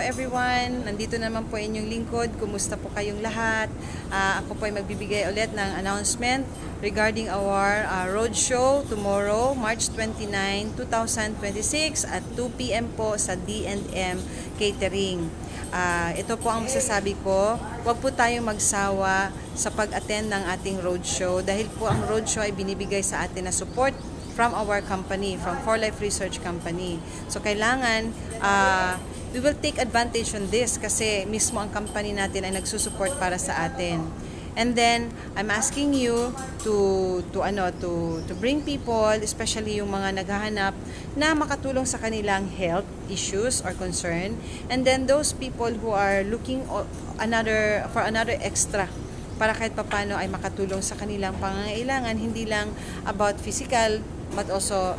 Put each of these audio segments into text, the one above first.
everyone! Nandito naman po inyong lingkod. Kumusta po kayong lahat? Ako po ay magbibigay ulit ng announcement regarding our roadshow tomorrow, March 29, 2026 at 2 p.m. po sa D&M Catering. Ito po ang masasabi ko, huwag po tayong magsawa sa pag-attend ng ating roadshow dahil po ang roadshow ay binibigay sa atin na support from our company, from 4Life Research Company. So kailangan we will take advantage on this kasi mismo ang company natin ay nagsusupport para sa atin. And then I'm asking you to bring people, especially yung mga naghahanap na makatulong sa kanilang health issues or concern. And then those people who are looking for another extra para kahit papano ay makatulong sa kanilang pangangailangan, hindi lang about physical but also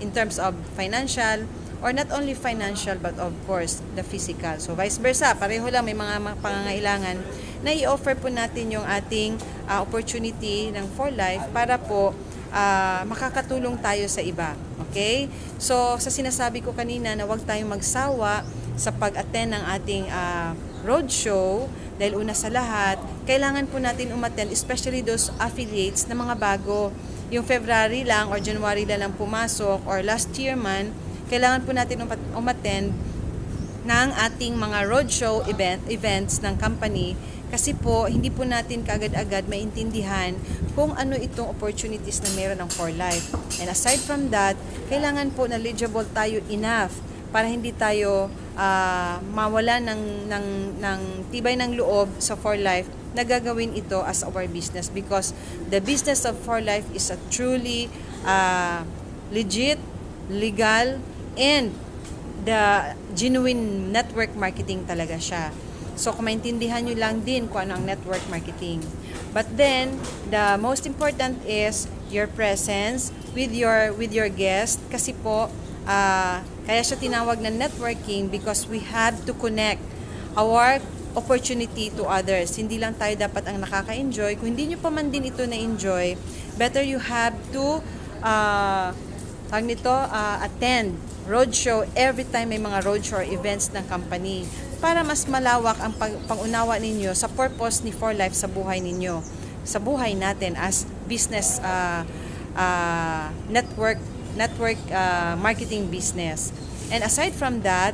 in terms of financial, or not only financial but of course the physical. So vice versa, pareho lang may mga pangangailangan na i-offer po natin yung ating opportunity ng 4Life para po makakatulong tayo sa iba. Okay? So sa sinasabi ko kanina na huwag tayong magsawa sa pag-attend ng ating roadshow dahil una sa lahat, kailangan po natin umattend, especially those affiliates na mga bago. Yung February lang or January lang pumasok or last year man, kailangan po natin umattend ng ating mga roadshow events ng company kasi po hindi po natin kaagad-agad maintindihan kung ano itong opportunities na meron ng 4Life. And aside from that, kailangan po knowledgeable tayo enough para hindi tayo mawala ng tibay ng loob sa 4Life na gagawin ito as our business, because the business of 4Life is a truly legit, legal, and the genuine network marketing talaga siya. So kung maintindihan nyo lang din kung ano ang network marketing. But then, the most important is your presence with your guest, kasi po kaya siya tinawag na networking because we have to connect our opportunity to others. Hindi lang tayo dapat ang nakaka-enjoy. Kung hindi nyo pa man din ito na-enjoy, better you have to attend roadshow every time may mga roadshow or events ng company para mas malawak ang pangunawa ninyo sa purpose ni 4Life sa buhay ninyo, sa buhay natin as business network marketing business. And aside from that,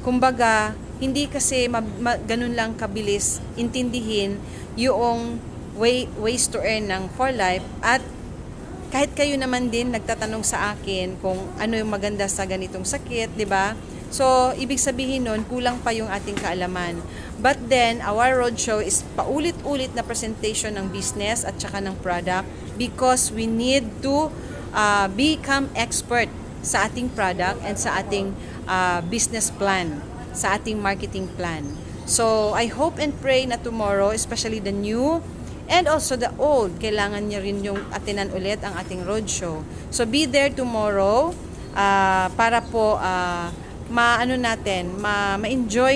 kumbaga, hindi kasi ganun lang kabilis intindihin yung ways to earn ng 4Life, at kahit kayo naman din nagtatanong sa akin kung ano yung maganda sa ganitong sakit, di ba? So, ibig sabihin nun, kulang pa yung ating kaalaman. But then, our roadshow is paulit-ulit na presentation ng business at saka ng product because we need to become expert sa ating product and sa ating business plan, sa ating marketing plan. So, I hope and pray na tomorrow, especially the new and also the old, kailangan niya rin yung atinan ulit ang ating roadshow. So, be there tomorrow para po ma-enjoy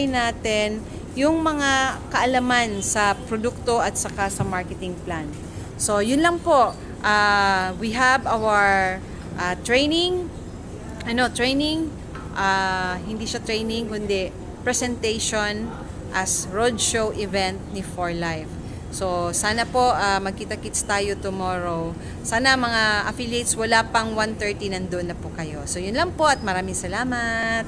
natin yung mga kaalaman sa produkto at saka sa marketing plan. So, yun lang po. We have our training, hindi siya training, kundi presentation as roadshow event ni 4Life. So, sana po magkita-kits tayo tomorrow. Sana mga affiliates, wala pang 1:30 nandun na po kayo. So, yun lang po at maraming salamat.